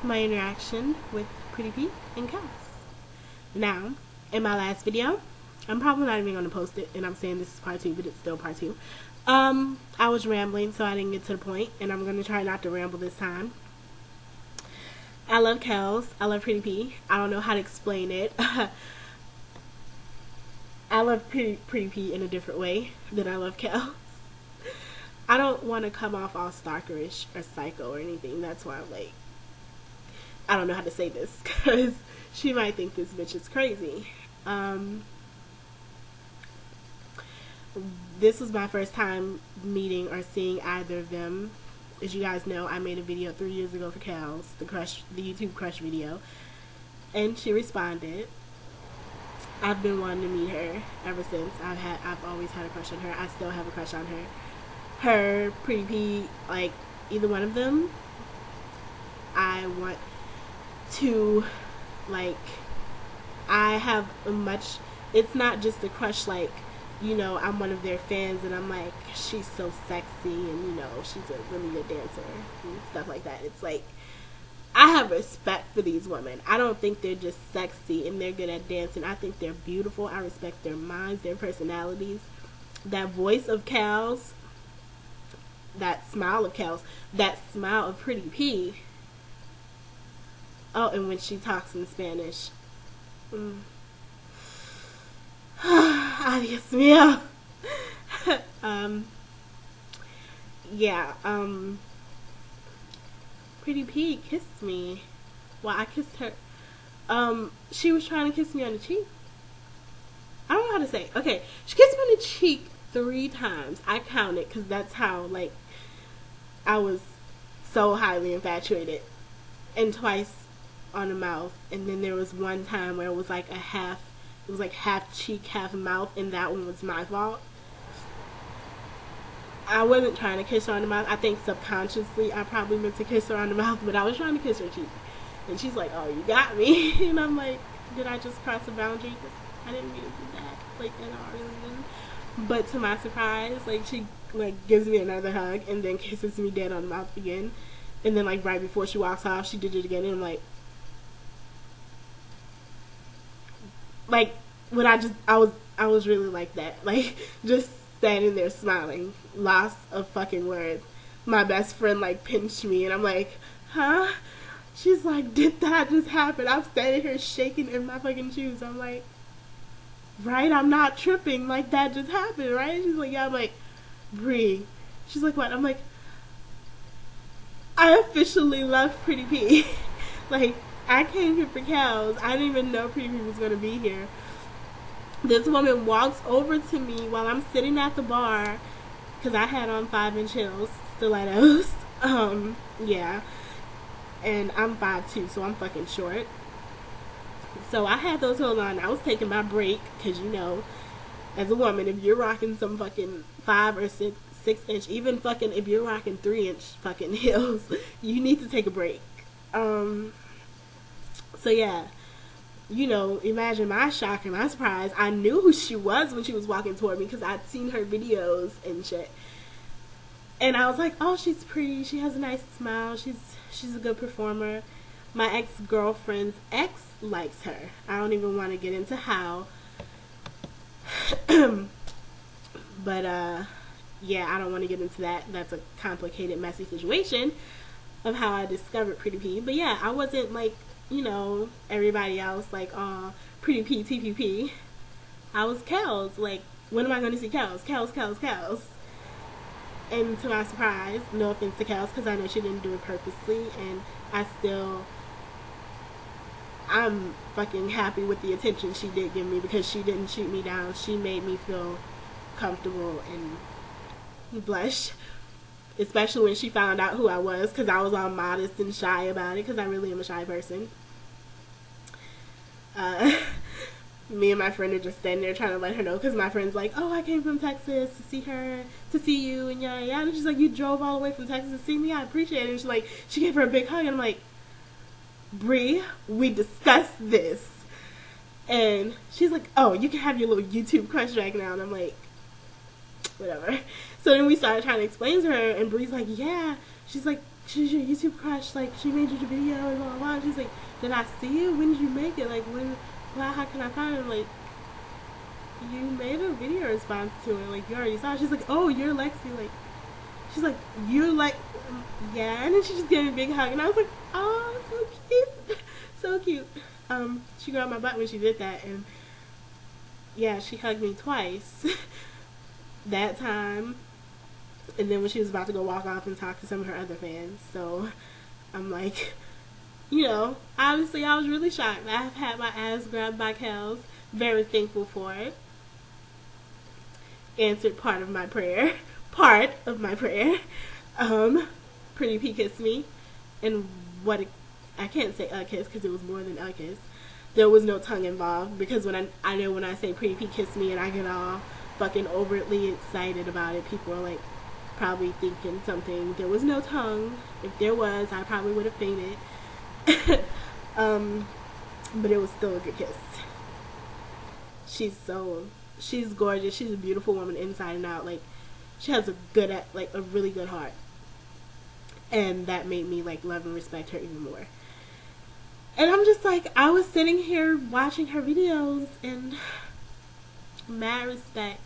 my interaction with Pretty P and Kellz. Now, in my last video, I'm probably not even going to post it, and I'm saying this is part 2, but it's still part 2. I was rambling, so I didn't get to the point, and I'm going to try not to ramble this time. I love Kellz. I love Pretty P. I don't know how to explain it. I love Pretty P in a different way than I love Kellz. I don't want to come off all stalkerish or psycho or anything. That's why I'm like, I don't know how to say this, because she might think this bitch is crazy. This was my first time meeting or seeing either of them. As you guys know, I made a video 3 years ago for Kellz, the YouTube crush video, and she responded. I've been wanting to meet her ever since. I've always had a crush on her. I still have a crush on her. Her, Pretty P, like either one of them, I want to, like, I have a much, it's not just a crush, like, you know, I'm one of their fans and I'm like, she's so sexy and, you know, she's a really good dancer and stuff like that. It's like, I have respect for these women. I don't think they're just sexy and they're good at dancing. I think they're beautiful. I respect their minds, their personalities. That voice of Kellz, that smile of Kellz, that smile of Pretty P. Oh, and when she talks in Spanish. Adios mio. Yeah, Pretty P kissed me. Well, I kissed her. She was trying to kiss me on the cheek. I don't know how to say it. Okay, she kissed me on the cheek 3 times. I counted because that's how, like, I was so highly infatuated. And twice on the mouth. And then there was one time where it was like half cheek, half mouth, and that one was my fault. I wasn't trying to kiss her on the mouth. I think subconsciously I probably meant to kiss her on the mouth, but I was trying to kiss her cheek. And she's like, oh, you got me. And I'm like, did I just cross a boundary? I didn't mean to do that. Like, and I really didn't. But to my surprise, like, she, like, gives me another hug and then kisses me dead on the mouth again. And then, like, right before she walks off, she did it again. And I'm like, when I was really like that. Like, just standing there smiling, lost of fucking words. My best friend, like, pinched me, and I'm like, huh? She's like, did that just happen? I'm standing here shaking in my fucking shoes. I'm like, right? I'm not tripping. Like, that just happened, right? She's like, yeah. I'm like, Bree. She's like, what? I'm like, I officially love Pretty P. Like, I came here for Kellz. I didn't even know Pretty P was going to be here. This woman walks over to me while I'm sitting at the bar, because I had on 5-inch heels, stilettos. Yeah. And I'm 5'2", so I'm fucking short. So I had those heels on. I was taking my break, because, you know, as a woman, if you're rocking some fucking 5 or 6 inch, even fucking if you're rocking 3-inch fucking heels, you need to take a break. So yeah. You know, imagine my shock and my surprise. I knew who she was when she was walking toward me because I'd seen her videos and shit. And I was like, oh, she's pretty. She has a nice smile. She's a good performer. My ex-girlfriend's ex likes her. I don't even want to get into how. But, yeah, I don't want to get into that. That's a complicated, messy situation of how I discovered Pretty P. But, yeah, I wasn't, like, you know, everybody else, like, Pretty P, TPP. I was Kellz. Like, when am I going to see Kellz? Kellz. And to my surprise, no offense to Kellz, because I know she didn't do it purposely, and I'm fucking happy with the attention she did give me, because she didn't shoot me down. She made me feel comfortable and blush. Especially when she found out who I was, because I was all modest and shy about it, because I really am a shy person. Me and my friend are just standing there trying to let her know, because my friend's like, oh, I came from Texas to see her, to see you, and yeah. And she's like, you drove all the way from Texas to see me? I appreciate it. And she's like, she gave her a big hug, and I'm like, Bree, we discussed this. And she's like, oh, you can have your little YouTube crush right now. And I'm like, whatever. So then we started trying to explain to her, and Bree's like, yeah. She's like, she's your YouTube crush, like, she made you the video and blah, blah, blah. She's like, did I see it? When did you make it? Like, when, how can I find it? I'm like, you made a video response to it, like, you already saw it. She's like, oh, you're Lexi, like, she's like, you're like, yeah, and then she just gave me a big hug, and I was like, oh, so cute, so cute. She grabbed my butt when she did that, and yeah, she hugged me twice that time, and then when she was about to go walk off and talk to some of her other fans. So I'm like, you know, obviously I was really shocked. I've had my ass grabbed by Kellz. Very thankful for it. Answered part of my prayer. Pretty P kissed me, and I can't say a kiss because it was more than a kiss. There was no tongue involved, because when I know when I say Pretty P kissed me and I get all fucking overtly excited about it, people are like probably thinking something. There was no tongue. If there was, I probably would have fainted. But it was still a good kiss. She's gorgeous. She's a beautiful woman inside and out. Like, she has a really good heart. And that made me like love and respect her even more. And I'm just like, I was sitting here watching her videos and mad respect.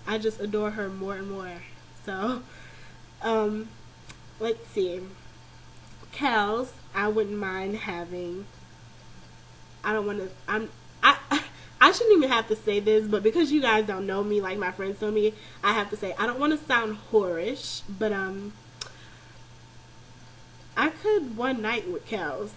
I just adore her more and more. So, let's see. Kellz, I wouldn't mind having. I shouldn't even have to say this, but because you guys don't know me like my friends know me, I have to say, I don't want to sound whorish, but I could one night with Kellz.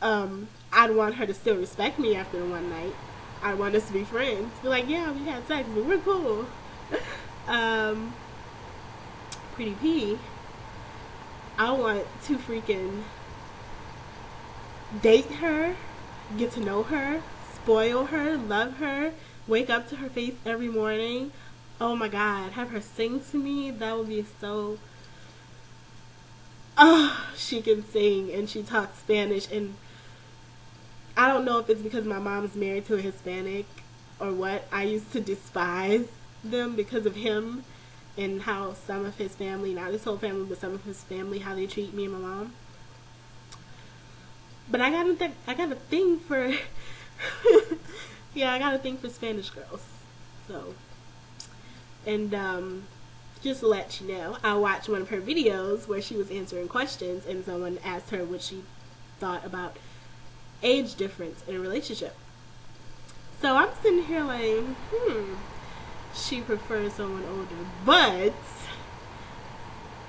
I'd want her to still respect me after the one night. I want us to be friends. Be like, yeah, we had sex, but we're cool. Pretty P, I want to freaking date her, get to know her, spoil her, love her, wake up to her face every morning. Oh my God, have her sing to me. That would be so. Oh, she can sing and she talks Spanish, and I don't know if it's because my mom's married to a Hispanic or what. I used to despise them because of him and how some of his family, not his whole family, but some of his family, how they treat me and my mom. But I got a thing for yeah, I got a thing for Spanish girls. So, and just to let you know, I watched one of her videos where she was answering questions and someone asked her what she thought about age difference in a relationship. So I'm sitting here like, she prefers someone older, but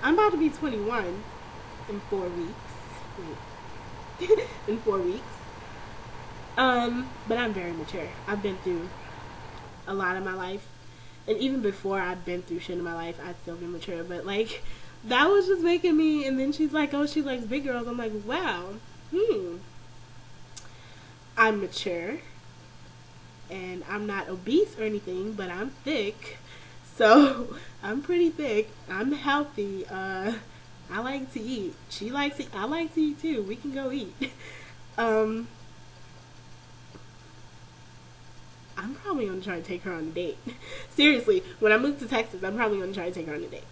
I'm about to be 21 in 4 weeks. In 4 weeks. But I'm very mature. I've been through a lot in my life. And even before I've been through shit in my life, I've still been mature. But like, that was just making me, and then she's like, oh, she likes big girls. I'm like, wow, I'm mature. And I'm not obese or anything, but I'm thick. So, I'm pretty thick. I'm healthy. I like to eat. She likes to eat. I like to eat too. We can go eat. I'm probably going to try to take her on a date. Seriously, when I move to Texas, I'm probably going to try to take her on a date.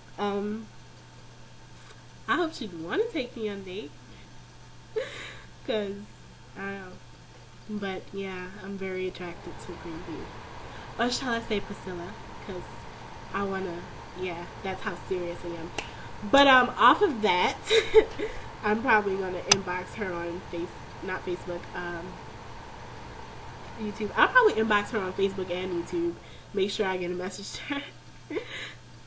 I hope she'd want to take me on a date. Because, I don't know. But, yeah, I'm very attracted to green bean. Or shall I say Priscilla? Because I want to, yeah, that's how serious I am. But, off of that, I'm probably going to inbox her on not Facebook, YouTube. I'll probably inbox her on Facebook and YouTube. Make sure I get a message to her.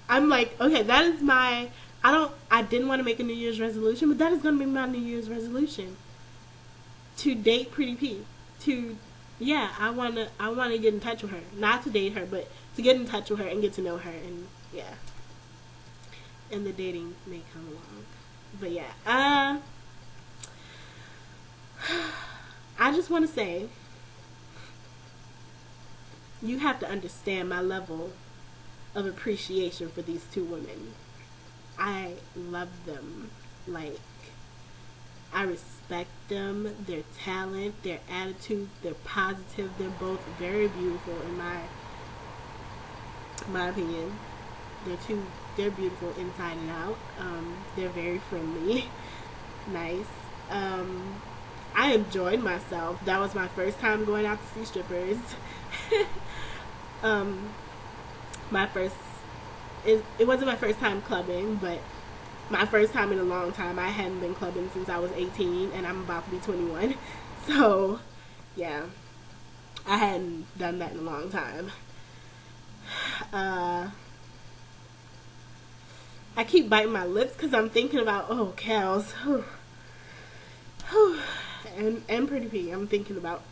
I'm like, okay, that is my, I didn't want to make a New Year's resolution, but that is going to be my New Year's resolution. To date Pretty P. I want to get in touch with her. Not to date her, but to get in touch with her and get to know her, and yeah. And the dating may come along. But yeah, I just want to say, you have to understand my level of appreciation for these two women. I love them. Like, I respect them, their talent, their attitude, they're positive. They're both very beautiful in my opinion. They're two they're beautiful inside and out. They're very friendly, nice. I enjoyed myself. That was my first time going out to see strippers. um, my first, it wasn't my first time clubbing, but my first time in a long time. I hadn't been clubbing since I was 18, and I'm about to be 21. So, yeah, I hadn't done that in a long time. I keep biting my lips because I'm thinking about, oh, Kellz. And Pretty P. I'm thinking about